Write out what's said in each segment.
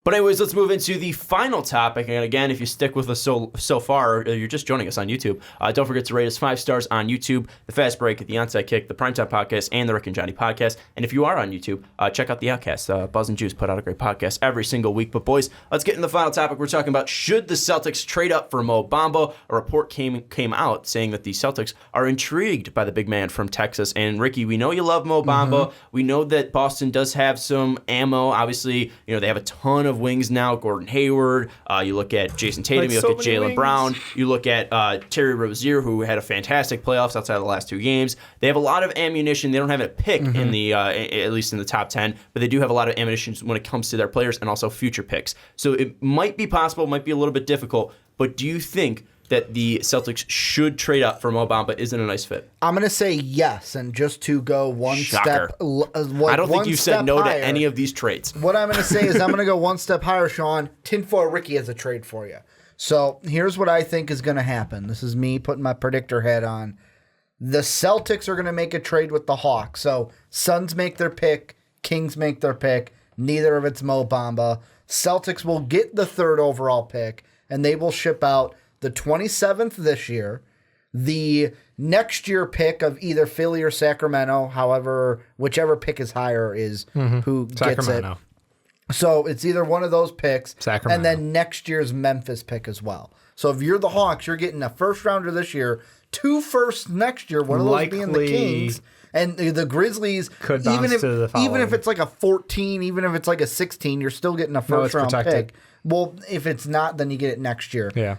But anyways, let's move into the final topic. And again, if you stick with us so far, or you're just joining us on YouTube, don't forget to rate us 5 stars on YouTube, The Fast Break, The Onside Kick, The Primetime Podcast, and The Rick and Johnny Podcast. And if you are on YouTube, check out The Outcast. Buzz and Juice put out a great podcast every single week. But boys, let's get into the final topic. We're talking about, should the Celtics trade up for Mo Bamba? A report came out saying that the Celtics are intrigued by the big man from Texas. And Ricky, we know you love Mo Bamba. We know that Boston does have some ammo. Obviously, they have a ton of wings now. Gordon Hayward. You look at Jason Tatum. You look at Jaylen Brown. You look at Terry Rozier, who had a fantastic playoffs outside of the last 2 games. They have a lot of ammunition. They don't have a pick in the at least in the top 10, but they do have a lot of ammunition when it comes to their players and also future picks. So it might be possible, might be a little bit difficult, but do you think that the Celtics should trade up for Mo Bamba? Isn't a nice fit? I'm going to say yes, and just to go one Shocker. step. I don't think you said no higher, to any of these trades. What I'm going to say is I'm going to go one step higher, Sean. Tinfoil Ricky has a trade for you. So here's what I think is going to happen. This is me putting my predictor hat on. The Celtics are going to make a trade with the Hawks. So Suns make their pick, Kings make their pick. Neither of it's Mo Bamba. Celtics will get the 3rd overall pick, and they will ship out the 27th this year, the next year pick of either Philly or Sacramento, whichever pick is higher is who gets it. So it's either one of those picks, and then next year's Memphis pick as well. So if you're the Hawks, you're getting a 1st rounder this year, 2 firsts next year, one of those being the Kings. And the Grizzlies, even if it's like a 14, even if it's like a 16, you're still getting a first-round pick. Well, if it's not, then you get it next year. Yeah.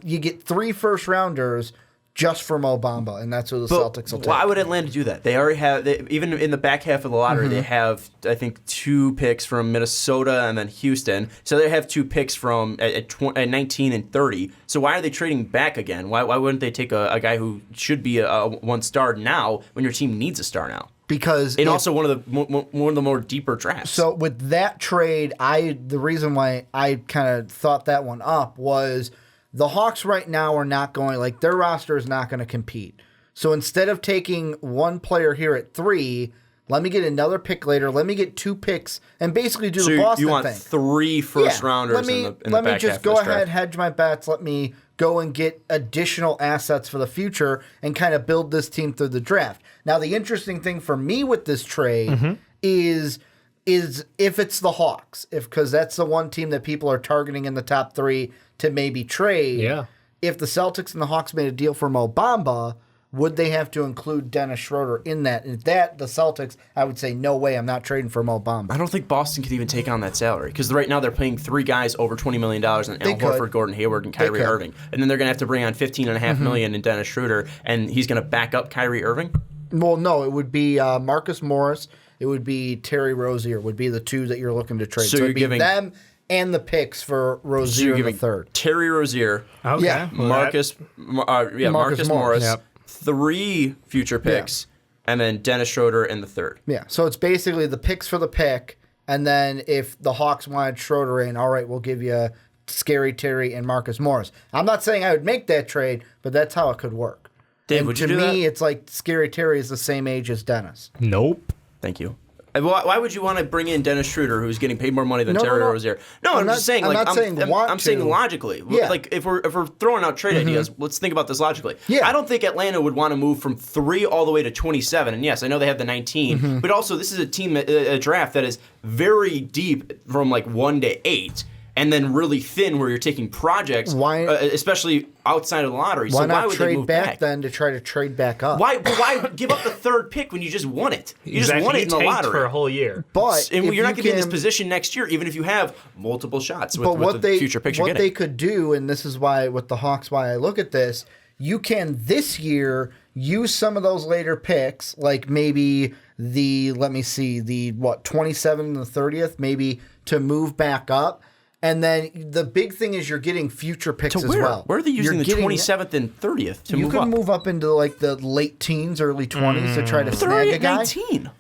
You get 3 first-rounders just for Mo Bamba, and that's who the Celtics will take. Why would Atlanta do that? They already have, even in the back half of the lottery, they have, I think, 2 picks from Minnesota and then Houston. So they have 2 picks from at 19 and 30. So why are they trading back again? Why wouldn't they take a guy who should be a 1-star now when your team needs a star now? Because also one of the more deeper drafts. So with that trade, the reason why I kind of thought that one up was the Hawks right now are not going, their roster is not going to compete. So instead of taking one player here at 3, let me get another pick later. Let me get 2 picks and basically do the Boston thing. You want 3 first-rounders in the back half of this draft. Let me just go ahead, hedge my bets. Let me go and get additional assets for the future and kind of build this team through the draft. Now, the interesting thing for me with this trade is if it's the Hawks, because that's the one team that people are targeting in the top 3 to maybe trade. Yeah. If the Celtics and the Hawks made a deal for Mo Bamba, would they have to include Dennis Schroeder in that? And if the Celtics, I would say, no way, I'm not trading for Mo Bamba. I don't think Boston could even take on that salary because right now they're paying 3 guys over $20 million in Al Horford, Gordon Hayward, and Kyrie Irving. And then they're going to have to bring on $15.5 million in Dennis Schroeder, and he's going to back up Kyrie Irving? Well, no, it would be Marcus Morris. It would be Terry Rozier would be the 2 that you're looking to trade. So it'd be them and the picks for Rozier in the 3rd. Terry Rozier. Okay. Yeah. Marcus Morris. Yep. 3 future picks, and then Dennis Schroeder in the 3rd. Yeah, so it's basically the picks for the pick, and then if the Hawks wanted Schroeder in, all right, we'll give you Scary Terry and Marcus Morris. I'm not saying I would make that trade, but that's how it could work. Dave, would you do that? To me, it's like Scary Terry is the same age as Dennis. Nope. Thank you. Why would you want to bring in Dennis Schroeder, who's getting paid more money than Terry Rozier? No, I'm just saying. I'm saying logically. Yeah. If we're throwing out trade ideas, let's think about this logically. Yeah. I don't think Atlanta would want to move from 3 all the way to 27. And yes, I know they have the 19, but also this is a team, a draft that is very deep from 1 to 8. And then really thin where you're taking projects, especially outside of the lottery. Why not would trade they move back then to try to trade back up? Why give up the 3rd pick when you just won it? You just won it in the lottery for a whole year. But you're not going to be in this position next year, even if you have multiple shots with the future picks you're getting. What they could do, and this is why with the Hawks, why I look at this, you can this year use some of those later picks, like maybe the 27th and the 30th, maybe to move back up. And then the big thing is you're getting future picks as well. Where are they using the 27th and 30th to move up? You can move up into the late teens, early 20s to try to snag a guy. 19.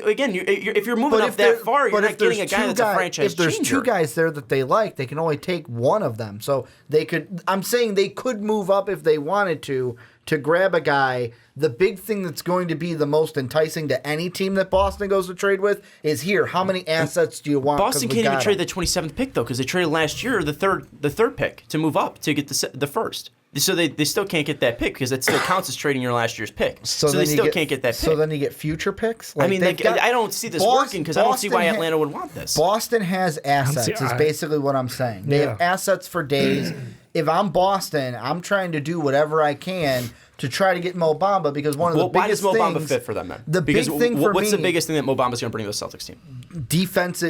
Again, if you're moving up that far, you're not getting a guy that's a franchise changer. If there's 2 guys there that they like, they can only take one of them. So they could. I'm saying they could move up if they wanted to to grab a guy. The big thing that's going to be the most enticing to any team that Boston goes to trade with is here. How many assets do you want? Boston can't even trade the 27th pick though, because they traded last year the third pick to move up to get the first. So they still can't get that pick because it still counts as trading your last year's pick. So they still can't get that pick. So then you get future picks? I mean, I don't see this working because I don't see why Atlanta would want this. Boston has assets is basically what I'm saying. They have assets for days. If I'm Boston, I'm trying to do whatever I can to try to get Mo Bamba because one of the biggest things... Why does Mo Bamba fit for them then? The big thing for me... What's the biggest thing that Mo Bamba's going to bring to the Celtics team?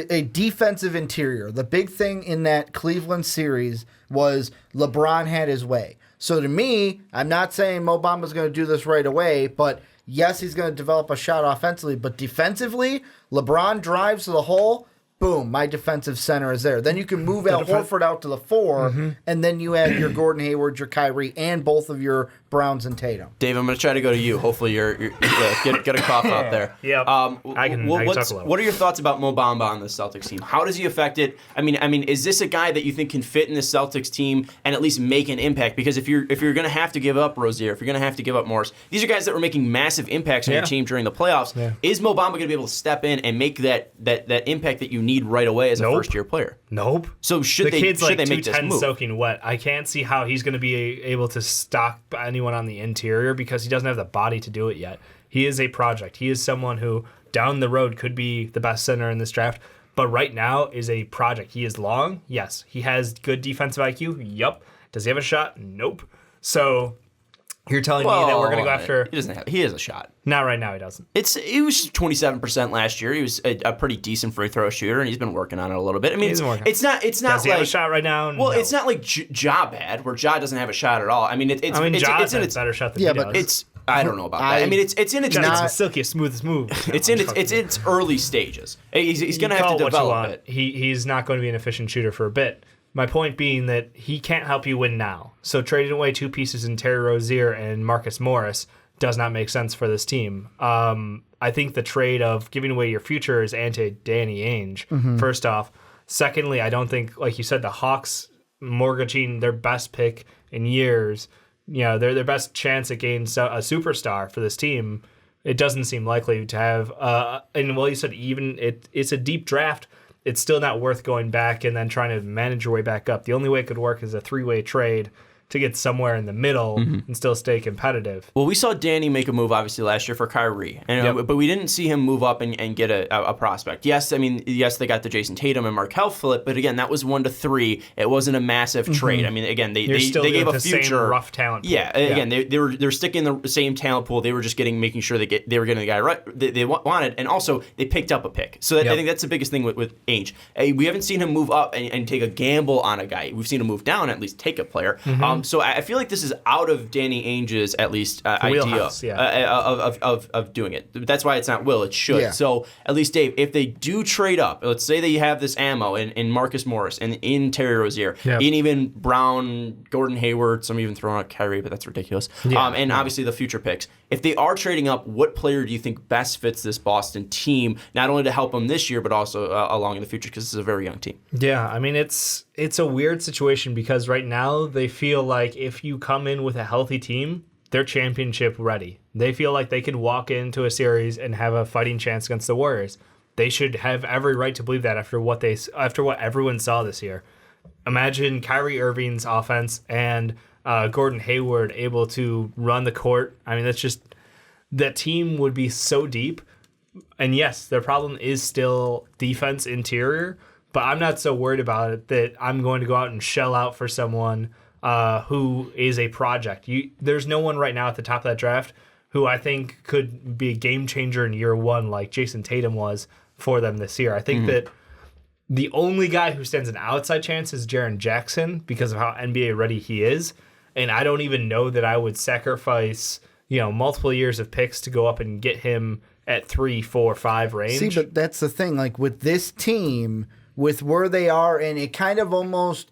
A defensive interior. The big thing in that Cleveland series was LeBron had his way. So to me, I'm not saying Mo Bamba's going to do this right away, but yes, he's going to develop a shot offensively. But defensively, LeBron drives to the hole, boom, my defensive center is there. Then you can move Al Horford out to the 4, and then you have your Gordon Hayward, your Kyrie, and both of your Browns and Tatum. Dave, I'm going to try to go to you. Hopefully you're get a cough out there. Yeah. I can talk a little. What are your thoughts about Mo Bamba on the Celtics team? How does he affect it? I mean, is this a guy that you think can fit in the Celtics team and at least make an impact? Because if you're going to have to give up Rozier, if you're going to have to give up Morris, these are guys that were making massive impacts on your team during the playoffs. Yeah. Is Mo Bamba going to be able to step in and make that impact that you need right away as a first-year player? Nope. So should they make this move? Soaking wet. I can't see how he's going to be able to stop anyone on the interior because he doesn't have the body to do it yet. He is a project. He is someone who down the road could be the best center in this draft, but right now is a project. He is long. Yes. He has good defensive IQ. Yup. Does he have a shot? Nope. So you're telling me that we're going to go after... He has a shot. Not right now, he doesn't. He was 27% last year. He was a pretty decent free throw shooter, and he's been working on it a little bit. I mean, it's not Does he have a shot right now? Well, it's not like Ja bad, where Ja doesn't have a shot at all. I mean, Ja has a better shot than he does. I don't know about that. I mean, it's in its the silkiest, smoothest move. It's in its early stages. He's going to have to develop it. He's not going to be an efficient shooter for a bit. My point being that he can't help you win now. So trading away two pieces in Terry Rozier and Marcus Morris does not make sense for this team. I think the trade of giving away your future is anti-Danny Ainge, first off. Secondly, I don't think, like you said, the Hawks mortgaging their best pick in years, their best chance at getting a superstar for this team, it doesn't seem likely to have. And you said even it's a deep draft. It's still not worth going back and then trying to manage your way back up. The only way it could work is a three-way trade to get somewhere in the middle and still stay competitive. Well, we saw Danny make a move, obviously, last year for Kyrie, but we didn't see him move up and get a prospect. Yes, they got the Jason Tatum and Markelle flip, but again, that was 1 to 3. It wasn't a massive trade. I mean, again, they gave a future same rough talent pool. Yeah, again, they're sticking the same talent pool. They were just making sure they were getting the guy right they wanted, and also they picked up a pick. So I think that's the biggest thing with Ainge. We haven't seen him move up and take a gamble on a guy. We've seen him move down, at least take a player. So I feel like this is out of Danny Ainge's, at least, idea of doing it. That's why it's not will, it should. Yeah. So, at least, Dave, if they do trade up, let's say they have this ammo in Marcus Morris and in Terry Rozier, and even Brown, Gordon Hayward, some even throwing out Kyrie, but that's ridiculous. Obviously the future picks. If they are trading up, what player do you think best fits this Boston team, not only to help them this year, but also along in the future, because this is a very young team? Yeah, I mean, it's a weird situation because right now they feel like if you come in with a healthy team, they're championship ready. They feel like they could walk into a series and have a fighting chance against the Warriors. They should have every right to believe that after what everyone saw this year. Imagine Kyrie Irving's offense and Gordon Hayward able to run the court. I mean, that team would be so deep. And yes, their problem is still defense interior, but I'm not so worried about it that I'm going to go out and shell out for someone who is a project. There's no one right now at the top of that draft who I think could be a game changer in year one like Jason Tatum was for them this year. I think that the only guy who stands an outside chance is Jaren Jackson because of how NBA ready he is. And I don't even know that I would sacrifice, multiple years of picks to go up and get him at 3, 4, 5 range. See, but that's the thing. Like with this team, with where they are, and it kind of almost,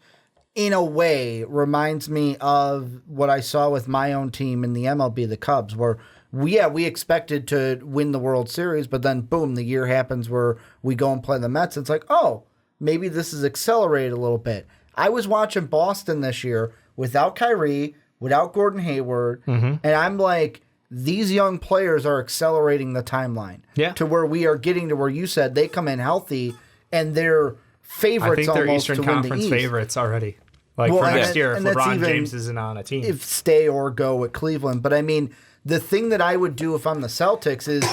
in a way, reminds me of what I saw with my own team in the MLB, the Cubs, where we expected to win the World Series, but then boom, the year happens where we go and play the Mets. It's like, oh, maybe this is accelerated a little bit. I was watching Boston this year without Kyrie, without Gordon Hayward, and I'm like, these young players are accelerating the timeline to where we are getting to where you said they come in healthy and they're favorites. I think they're almost Eastern to win the Conference East. favorites already. Like for next year, if and that's LeBron even James isn't on a team. If stay or go at Cleveland. But I mean, the thing that I would do if I'm the Celtics is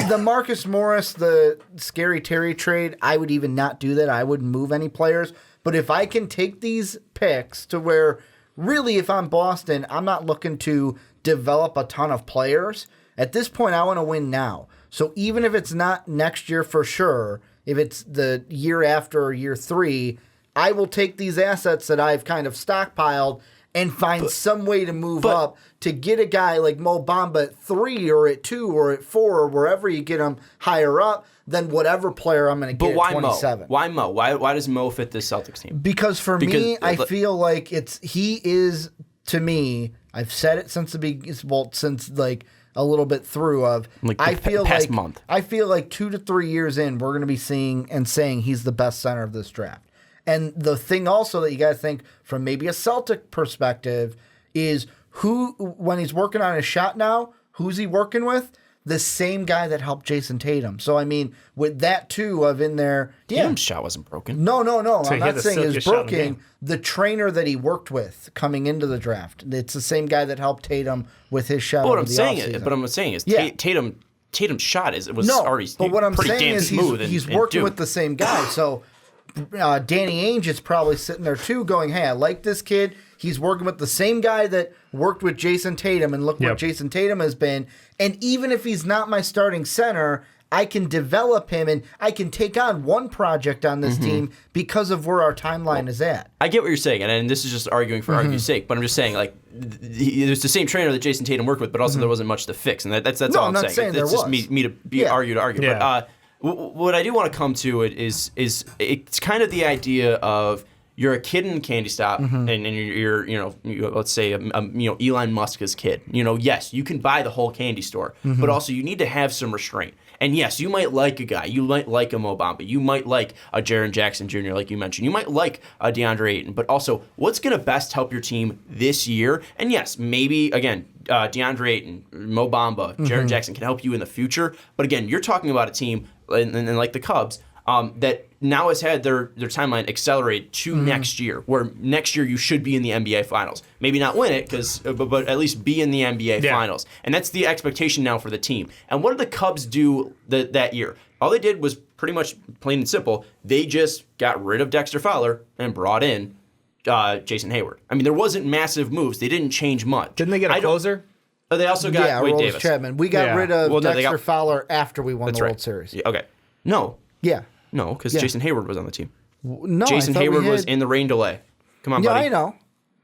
the Marcus Morris, the Scary Terry trade, I would even not do that. I wouldn't move any players. But if I can take these picks to where, really, if I'm Boston, I'm not looking to develop a ton of players. At this point, I want to win now. So even if it's not next year for sure, if it's the year after or year 3, I will take these assets that I've kind of stockpiled and find some way to move up to get a guy like Mo Bamba at 3 or at 2 or at 4 or wherever you get him higher up than whatever player I'm going to get at 27. Mo? Why Mo? Why does Mo fit this Celtics team? Because for me, I feel like he is, to me, I've said it since the beginning, since like a little bit through of, like I feel past like month. I feel like 2 to 3 years in, we're going to be seeing and saying he's the best center of this draft. And the thing also that you got to think from maybe a Celtic perspective is who, when he's working on his shot now, who's he working with? The same guy that helped Jason Tatum. So, I mean, with that too of in there. Tatum's shot wasn't broken. No. So I'm not saying it's shot in the broken. game. The trainer that he worked with coming into the draft. It's the same guy that helped Tatum with his shot. What I'm saying is Tatum's shot was already but what I'm pretty saying damn is smooth. he's working with the same guy. So Danny Ainge is probably sitting there too going, hey, I like this kid. He's working with the same guy that worked with Jason Tatum, and look where Jason Tatum has been. And even if he's not my starting center, I can develop him and I can take on one project on this team because of where our timeline is at. I get what you're saying, and this is just arguing for argument's sake, but I'm just saying, like, there's the same trainer that Jason Tatum worked with, but also there wasn't much to fix, and that's all I'm saying. It's just me to be argue. Yeah. But what I do want to come to it is it's kind of the idea of you're a kid in a candy stop, and you're let's say Elon Musk's kid. Yes, you can buy the whole candy store, but also you need to have some restraint. And yes, you might like a guy. You might like a Mo Bamba. You might like a Jaren Jackson Jr., like you mentioned. You might like a DeAndre Ayton. But also, what's going to best help your team this year? And yes, maybe, again, DeAndre Ayton, Mo Bamba, Jaren Jackson can help you in the future. But again, you're talking about a team, and like the Cubs, that now has had their timeline accelerate to next year, where next year you should be in the NBA Finals. Maybe not win it, but at least be in the NBA Finals. And that's the expectation now for the team. And what did the Cubs do that year? All they did was pretty much plain and simple. They just got rid of Dexter Fowler and brought in Jason Hayward. I mean, there wasn't massive moves. They didn't change much. Didn't they get a closer? They also got Wade Aroldis Davis. Chapman. We got rid of Dexter Fowler after we won the World Series. Yeah, okay. No, because Jason Hayward was on the team. No, Jason Hayward was in the rain delay. Come on, buddy. I know.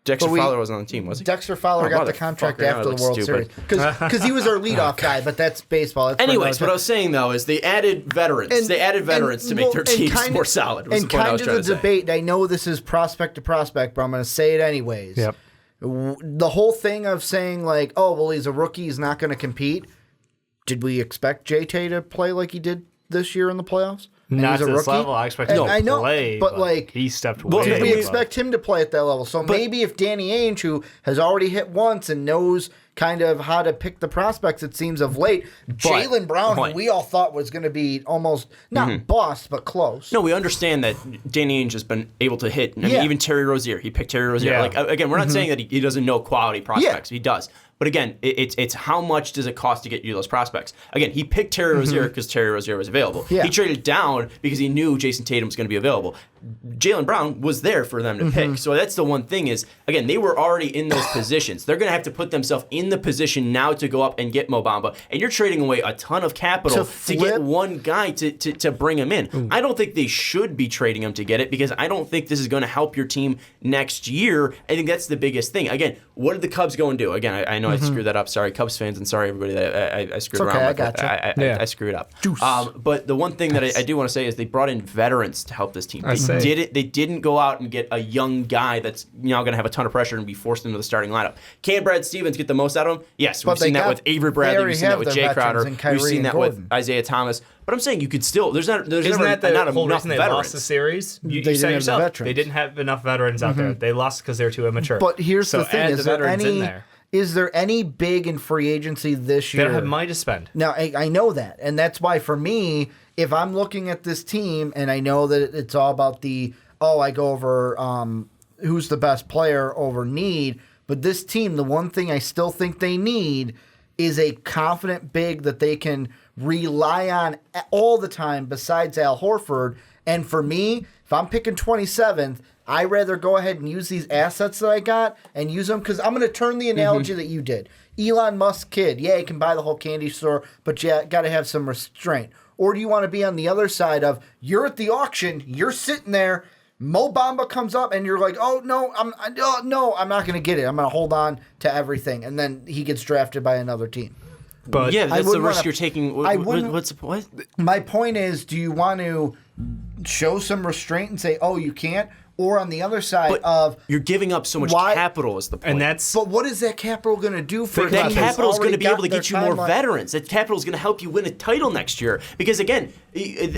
Dexter Fowler wasn't on the team, was he? Dexter Fowler got the contract after the World Series. Because he was our leadoff guy, but that's baseball. That's Anyways, what I was saying, though, is they added veterans. They added veterans to make their teams more solid. And kind of the debate, I know this is prospect to prospect, but I'm going to say it anyways. Yep. The whole thing of saying, like, oh, well, he's a rookie, he's not going to compete. Did we expect JT to play like he did this year in the playoffs? Not to this level. I expect him to play, but like he stepped way did we above. expect him to play at that level? So maybe if Danny Ainge, who has already hit once and knows kind of how to pick the prospects, it seems of late, Jaylen Brown, who we all thought was going to be almost not bust, but close. No, we understand that Danny Ainge has been able to hit. I mean, even Terry Rozier, he picked Terry Rozier. Like again, we're not saying that he doesn't know quality prospects. He does. But again, it's how much does it cost to get you those prospects? Again, he picked Terry Rozier because Terry Rozier was available. He traded down because he knew Jason Tatum was going to be available. Jaylen Brown was there for them to pick. So that's the one thing is, again, they were already in those positions. They're going to have to put themselves in the position now to go up and get Mo Bamba. And you're trading away a ton of capital to get one guy to bring him in. I don't think they should be trading him to get it because I don't think this is going to help your team next year. I think that's the biggest thing. Again, what did the Cubs go and do? Again, I know I screwed that up. Sorry, Cubs fans, and sorry, everybody, that I screwed around with it. I screwed up. But the one thing that I do want to say is they brought in veterans to help this team. They didn't go out and get a young guy that's now going to have a ton of pressure and be forced into the starting lineup. Can Brad Stevens get the most out of him? Yes, we've seen that with Avery Bradley, we've seen that with Jay Crowder, we've seen that with Isaiah Thomas. But I'm saying you could still. There's not the enough whole reason they veterans. lost the series. You They said didn't have the yourself veterans. they didn't have enough veterans out there. They lost because they're too immature. But here's so the thing: add is the there veterans in any? there. Is there any big in free agency this They year? don't have money to spend. Now, I know that. And that's why, for me, if I'm looking at this team and I know that it's all about I go over who's the best player over need. But this team, the one thing I still think they need is a confident big that they can rely on all the time besides Al Horford. And for me, if I'm picking 27th, I'd rather go ahead and use these assets that I got and use them because I'm going to turn the analogy that you did. Elon Musk kid, yeah, he can buy the whole candy store, but you got to have some restraint. Or do you want to be on the other side of you're at the auction, you're sitting there, Mo Bamba comes up, and you're like, oh, no, I'm not going to get it. I'm going to hold on to everything. And then he gets drafted by another team. But yeah, that's the risk you're taking. What's the point? My point is, do you want to show some restraint and say, oh, you can't? Or on the other side you're giving up so much capital is the point. But what is that capital going to do for that them? capital is going to be able to get you more veterans. That capital is going to help you win a title next year. Because again,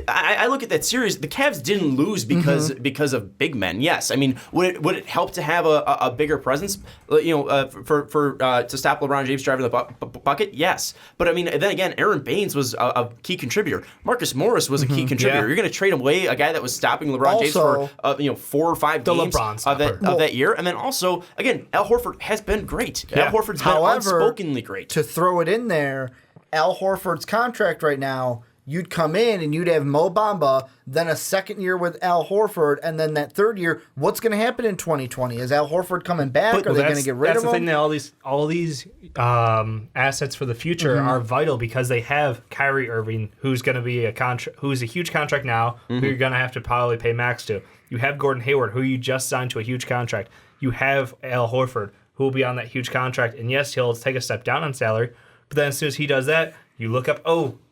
I look at that series. The Cavs didn't lose because of big men. Yes, I mean, would it help to have a bigger presence? To stop LeBron James driving the bucket? Yes, but I mean, then again, Aaron Baines was a key contributor. Marcus Morris was a key contributor. Yeah. You're going to trade away a guy that was stopping LeBron James for 4 or 5 games of that year, and then also again, Al Horford has been great. Yeah. Al Horford's been unspokenly great. To throw it in there, Al Horford's contract right now, you'd come in and you'd have Mo Bamba, then a second year with Al Horford, and then that third year. What's going to happen in 2020? Is Al Horford coming back? Are they going to get rid of him? That's the thing that all these assets for the future are vital because they have Kyrie Irving, who's going to be who's a huge contract now, who you're going to have to probably pay max to. You have Gordon Hayward, who you just signed to a huge contract. You have Al Horford, who will be on that huge contract, and yes, he'll take a step down on salary. But then as soon as he does that, you look up,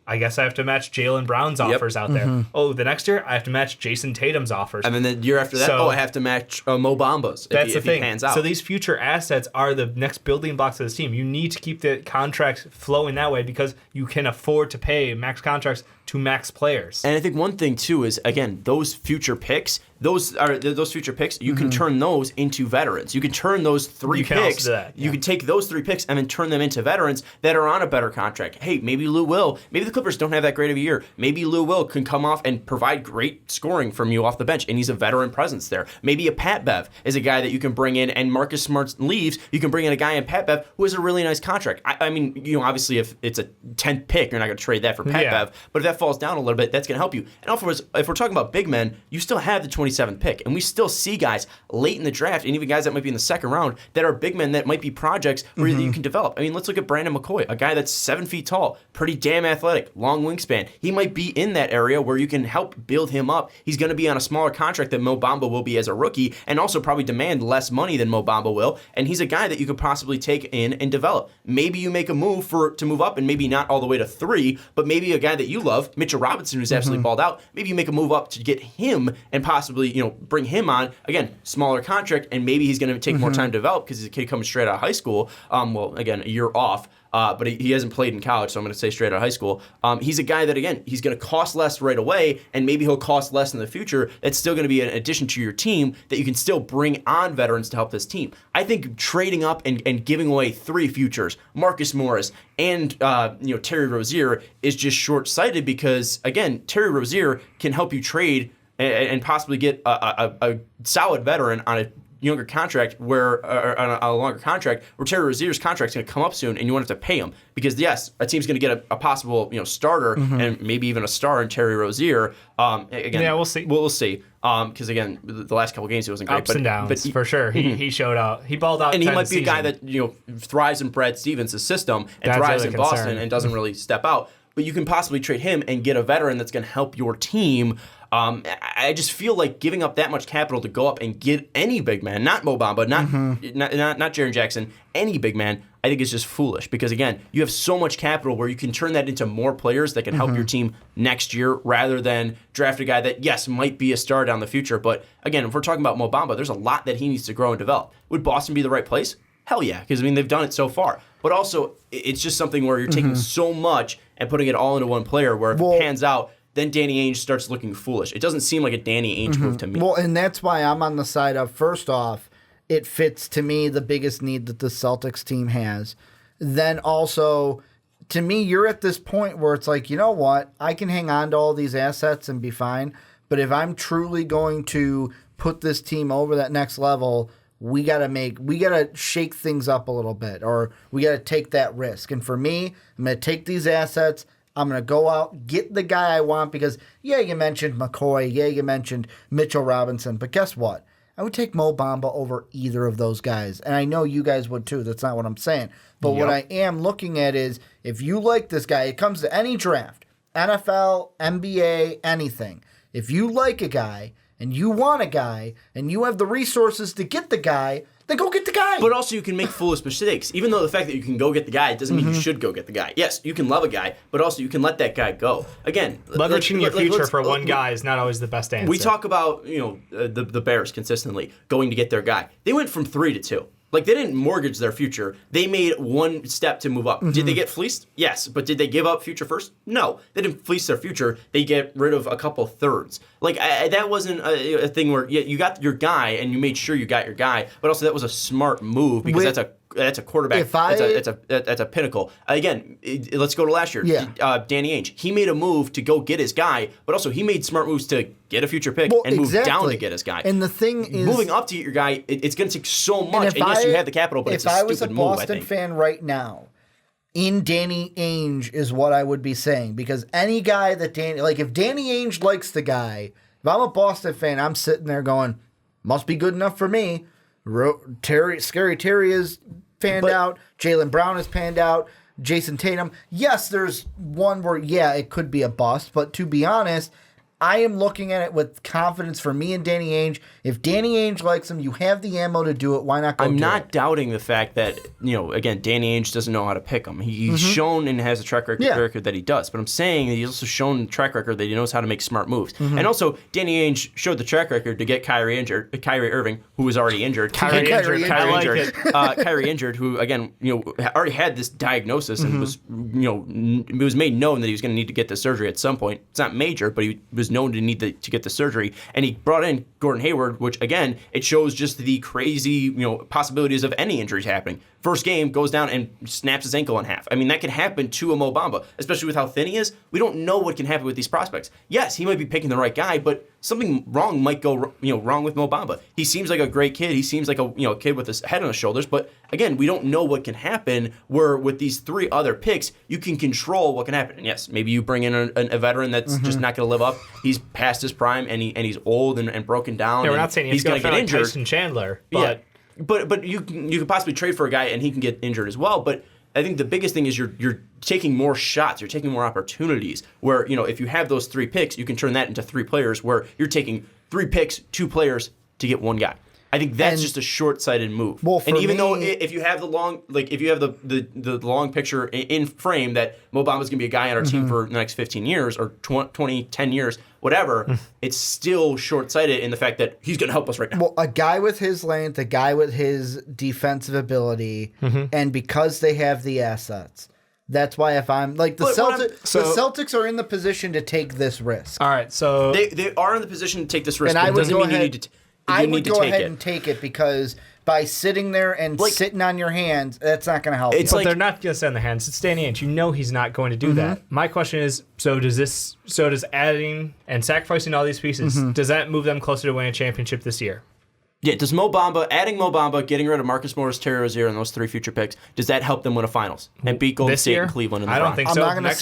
I guess I have to match Jaylen Brown's offers out there. The next year, I have to match Jason Tatum's offers. And then the year after that, I have to match Mo Bamba's if he pans out. So these future assets are the next building blocks of this team. You need to keep the contracts flowing that way because you can afford to pay max contracts to max players. And I think one thing, too, is, again, those future picks, you can turn those into veterans. You can turn those three picks. You can take those 3 picks and then turn them into veterans that are on a better contract. Hey, maybe the Clippers don't have that great of a year. Maybe Lou Will can come off and provide great scoring from you off the bench, and he's a veteran presence there. Maybe a Pat Bev is a guy that you can bring in, and Marcus Smart leaves, you can bring in a guy in Pat Bev who has a really nice contract. I mean, obviously if it's a 10th pick, you're not going to trade that for Pat Bev, but if that falls down a little bit, that's going to help you. And also, if we're talking about big men, you still have the 27th pick, and we still see guys late in the draft, and even guys that might be in the second round, that are big men that might be projects where you can develop. I mean, let's look at Brandon McCoy, a guy that's 7 feet tall, pretty damn athletic, long wingspan. He might be in that area where you can help build him up. He's going to be on a smaller contract than Mo Bamba will be as a rookie, and also probably demand less money than Mo Bamba will, and he's a guy that you could possibly take in and develop. Maybe you make a move to move up, and maybe not all the way to 3, but maybe a guy that you love, Mitchell Robinson, who's absolutely balled out, maybe you make a move up to get him and possibly, bring him on. Again, smaller contract, and maybe he's going to take more time to develop because he's a kid coming straight out of high school. Again, a year off. But he hasn't played in college, so I'm going to say straight out of high school. He's a guy that, again, he's going to cost less right away, and maybe he'll cost less in the future. That's still going to be an addition to your team that you can still bring on veterans to help this team. I think trading up and giving away 3 futures, Marcus Morris and Terry Rozier, is just short-sighted because, again, Terry Rozier can help you trade and possibly get a solid veteran on a younger contract on a longer contract where Terry Rozier's contract is going to come up soon and you won't have to pay him because yes, a team's going to get a possible starter and maybe even a star in Terry Rozier. Again, we'll see. We'll see. Because again, the last couple games he wasn't great. Ups and downs, but for sure. He showed out. He balled out, and he might be a guy that thrives in Brad Stevens' system and thrives in Boston and doesn't really step out. But you can possibly trade him and get a veteran that's going to help your team. I just feel like giving up that much capital to go up and get any big man, not Mo Bamba, not Jaren Jackson, any big man, I think is just foolish. Because again, you have so much capital where you can turn that into more players that can help your team next year, rather than draft a guy that, yes, might be a star down the future. But again, if we're talking about Mo Bamba, there's a lot that he needs to grow and develop. Would Boston be the right place? Hell yeah, because they've done it so far. But also, it's just something where you're taking so much and putting it all into one player, where if it pans out, then Danny Ainge starts looking foolish. It doesn't seem like a Danny Ainge move to me. Well, and that's why I'm on the side of, first off, it fits, to me, the biggest need that the Celtics team has. Then also, to me, you're at this point where it's like, you know what? I can hang on to all these assets and be fine. But if I'm truly going to put this team over that next level, we gotta shake things up a little bit, or we gotta take that risk. And for me, I'm gonna take these assets. I'm going to go out, get the guy I want, because, yeah, you mentioned McCoy. Yeah, you mentioned Mitchell Robinson. But guess what? I would take Mo Bamba over either of those guys. And I know you guys would too. That's not what I'm saying. But what I am looking at is, if you like this guy, it comes to any draft, NFL, NBA, anything. If you like a guy and you want a guy and you have the resources to get the guy, then go get the guy. But also, you can make foolish mistakes. Even though the fact that you can go get the guy doesn't mean you should go get the guy. Yes, you can love a guy, but also you can let that guy go. Again, leveraging your future for one guy is not always the best answer. We talk about the Bears consistently going to get their guy. They went from 3 to 2. Like, they didn't mortgage their future. They made one step to move up. Did they get fleeced? Yes. But did they give up future first? No. They didn't fleece their future. They get rid of a couple thirds. Like, that wasn't a thing where you got your guy and you made sure you got your guy, but also that was a smart move, because that's a quarterback. That's a pinnacle. Again, let's go to last year. Yeah. Danny Ainge. He made a move to go get his guy, but also he made smart moves to get a future pick and move down to get his guy. And the thing is, moving up to get your guy, it's going to take so much. And yes, you have the capital, but it's a stupid move, I think. If I was a Boston fan right now, in Danny Ainge is what I would be saying. Because any guy that if Danny Ainge likes the guy, if I'm a Boston fan, I'm sitting there going, must be good enough for me. Scary Terry is panned out. Jaylen Brown is panned out. Jason Tatum. Yes, there's one where, it could be a bust. But to be honest, I am looking at it with confidence for me and Danny Ainge. If Danny Ainge likes him, you have the ammo to do it. Why not go do it? I'm not doubting the fact that, again, Danny Ainge doesn't know how to pick him. He's shown and has a track record that he does. But I'm saying that he's also shown the track record that he knows how to make smart moves. And also, Danny Ainge showed the track record to get Kyrie Irving, who was already injured. Kyrie injured, who, again, already had this diagnosis and was, it was made known that he was going to need to get the surgery at some point. It's not major, but he was known to need to get the surgery, and he brought in Gordon Hayward, which again, it shows just the crazy possibilities of any injuries happening. First game, goes down and snaps his ankle in half. I mean, that could happen to a Mo Bamba, especially with how thin he is. We don't know what can happen with these prospects. Yes, he might be picking the right guy, but something wrong might go wrong with Mo Bamba. He seems like a great kid. He seems like a kid with his head on his shoulders, but again, we don't know what can happen, where with these 3 other picks, you can control what can happen. And yes, maybe you bring in a veteran that's just not going to live up. He's past his prime, and he's old and broken down. Yeah, we're not saying he's going to get injured. Tyson Chandler, but... Yeah. But you could possibly trade for a guy and he can get injured as well. But I think the biggest thing is you're taking more shots, you're taking more opportunities. Where if you have those 3 picks, you can turn that into 3 players. Where you're taking 3 picks, 2 players to get 1 guy. I think that's just a short-sighted move. Well, and even though if you have the long picture in frame that Mo Bamba's going to be a guy on our team for the next 15 years or 20, 10 years, whatever, it's still short-sighted in the fact that he's going to help us right now. Well, a guy with his length, a guy with his defensive ability, and because they have the assets. That's why if I'm like the Celtics are in the position to take this risk. All right, so they are in the position to take this risk. And it doesn't mean you need to. I would go ahead and take it, because by sitting there and sitting on your hands, that's not going to help you. But they're not going to sit on the hands. It's Danny Ainge. He's not going to do that. My question is, does adding and sacrificing all these pieces, does that move them closer to winning a championship this year? Yeah, does adding Mo Bamba, getting rid of Marcus Morris, Terry Rozier, and those 3 future picks, does that help them win a finals and beat Golden State and Cleveland in the I don't think so. I'm not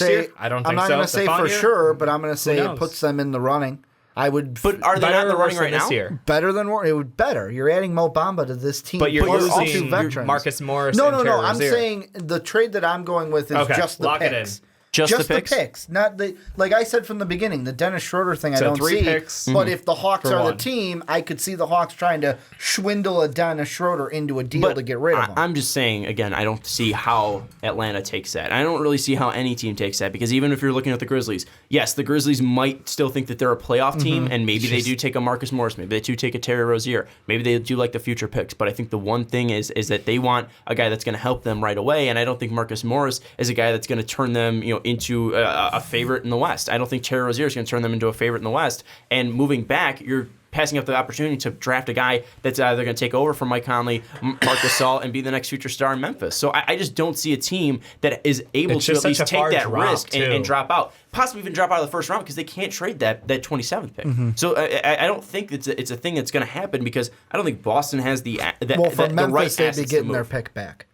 going to say for sure, but I'm going to say it puts them in the running. But are they not in the running right now? Year? Better than it would better. You're adding Mo Bamba to this team, but you're losing Marcus Morris. No. I'm saying the trade that I'm going with is just the picks. It in. Just the the picks, not the like I said from the beginning. The Dennis Schroeder thing, So I don't 3 see. picks But if the Hawks for are one. the team, I could see the Hawks trying to swindle a Dennis Schroeder into a deal to get rid of him. I'm just saying, again, I don't see how Atlanta takes that. I don't really see how any team takes that, because even if you're looking at the Grizzlies, yes, the Grizzlies might still think that they're a playoff team, and maybe they do take a Marcus Morris, maybe they do take a Terry Rozier, maybe they do like the future picks. But I think the one thing is that they want a guy that's going to help them right away, and I don't think Marcus Morris is a guy that's going to turn them, into a favorite in the West. I don't think Terry Rozier is going to turn them into a favorite in the West. And moving back, you're passing up the opportunity to draft a guy that's either going to take over from Mike Conley, Marc Gasol, and be the next future star in Memphis. So I just don't see a team that is able to at least take that risk and drop out. Possibly even drop out of the first round, because they can't trade that 27th pick. So I don't think it's a thing that's going to happen, because I don't think Boston has the Memphis, right they'd be assets getting to their move. pick back.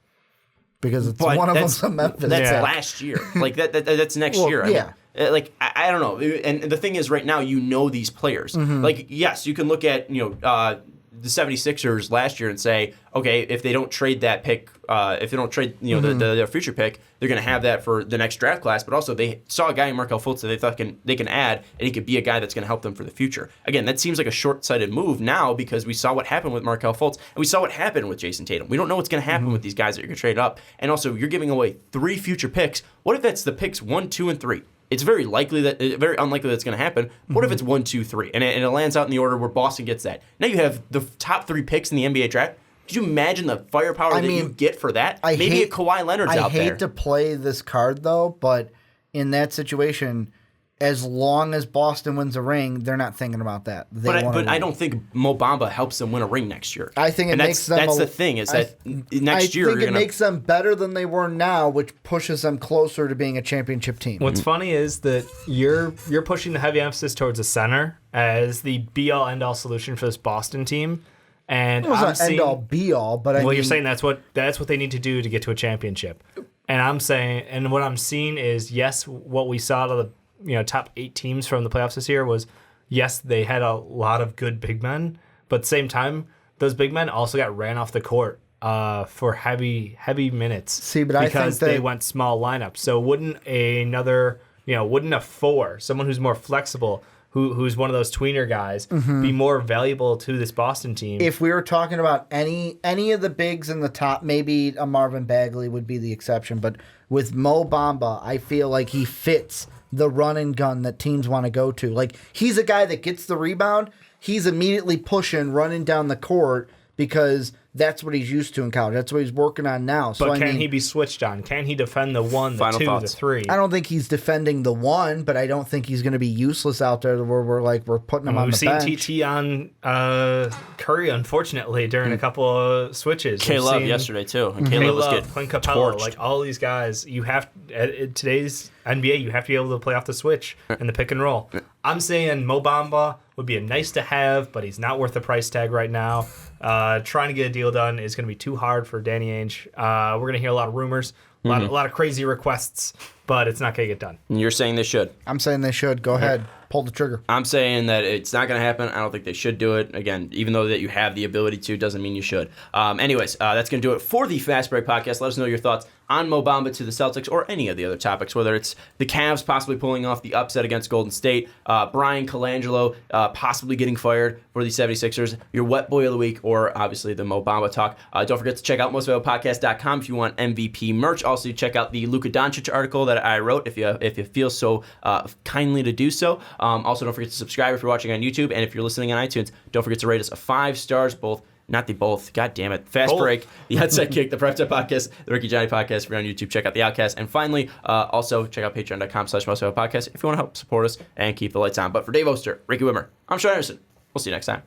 Because it's But one of that's- them's a Memphis. That's pick. last year. Like that's next year. I yeah. mean, I don't know. And the thing is, right now, these players. Like, yes, you can look at the 76ers last year and say, okay, if they don't trade that pick, if they don't trade their future pick, they're going to have that for the next draft class. But also, they saw a guy in Markelle Fultz that they thought they can add, and he could be a guy that's going to help them for the future. Again, that seems like a short-sighted move now, because we saw what happened with Markelle Fultz, and we saw what happened with Jason Tatum. We don't know what's going to happen with these guys that you're going to trade up. And also, you're giving away 3 future picks. What if that's the picks 1, 2, and 3? It's very unlikely that's going to happen. What if it's 1, 2, 3, and it lands out in the order where Boston gets that? Now you have the top 3 picks in the NBA draft. Could you imagine the firepower you get for that? Maybe a Kawhi Leonard's out there. I hate to play this card, though, but in that situation, as long as Boston wins a ring, they're not thinking about that. But I don't think Mo Bamba helps them win a ring next year. I think that's the thing, is that next year I think it makes them better than they were now, which pushes them closer to being a championship team. What's funny is that you're pushing the heavy emphasis towards a center as the be-all, end-all solution for this Boston team. And it was not end-all, be-all, but you're saying that's what they need to do to get to a championship. And I'm saying, and what I'm seeing is, yes, what we saw out of the top 8 teams from the playoffs this year was, yes, they had a lot of good big men, but at the same time, those big men also got ran off the court for heavy minutes. See, but I think they went small lineups. So wouldn't a 4, someone who's more flexible, who's one of those tweener guys, be more valuable to this Boston team? If we were talking about any of the bigs in the top, maybe a Marvin Bagley would be the exception, but with Mo Bamba, I feel like he fits the run and gun that teams want to go to. Like, he's a guy that gets the rebound, he's immediately pushing, running down the court, because that's what he's used to in college. That's what he's working on now. So but can he be switched on? Can he defend the 1, the Final 2, thoughts. the 3? I don't think he's defending the 1, but I don't think he's going to be useless out there where we're putting him on the bench. We've seen TT on Curry, unfortunately, during a couple of switches. K-Love yesterday, too. And K-Love was getting Clint Capella, torched. like all these guys, you have in today's NBA, you have to be able to play off the switch and the pick and roll. I'm saying Mo Bamba would be a nice to have, but he's not worth the price tag right now. Trying to get a deal done is going to be too hard for Danny Ainge. We're going to hear a lot of rumors, a lot of crazy requests, but it's not going to get done. And you're saying they should. I'm saying they should. Go ahead. Pull the trigger. I'm saying that it's not going to happen. I don't think they should do it. Again, even though that you have the ability to, doesn't mean you should. Anyways, that's going to do it for the Fast Break Podcast. Let us know your thoughts on Mo Bamba to the Celtics, or any of the other topics, whether it's the Cavs possibly pulling off the upset against Golden State, Brian Colangelo possibly getting fired for the 76ers, your wet boy of the week, or obviously the Mo Bamba talk. Don't forget to check out mostvaluablepodcast.com if you want MVP merch. Also, check out the Luka Doncic article that I wrote if you feel so kindly to do so. Also, don't forget to subscribe if you're watching on YouTube, and if you're listening on iTunes, don't forget to rate us 5 stars, both. Not the both. God damn it. Fast Break, the Outside Kick, the Prep Time Podcast, the Ricky Johnny Podcast. If you're on YouTube, check out the Outcast. And finally, also check out patreon.com/mostvaluablepodcast if you want to help support us and keep the lights on. But for Dave Oster, Ricky Widmer, I'm Sean Anderson. We'll see you next time.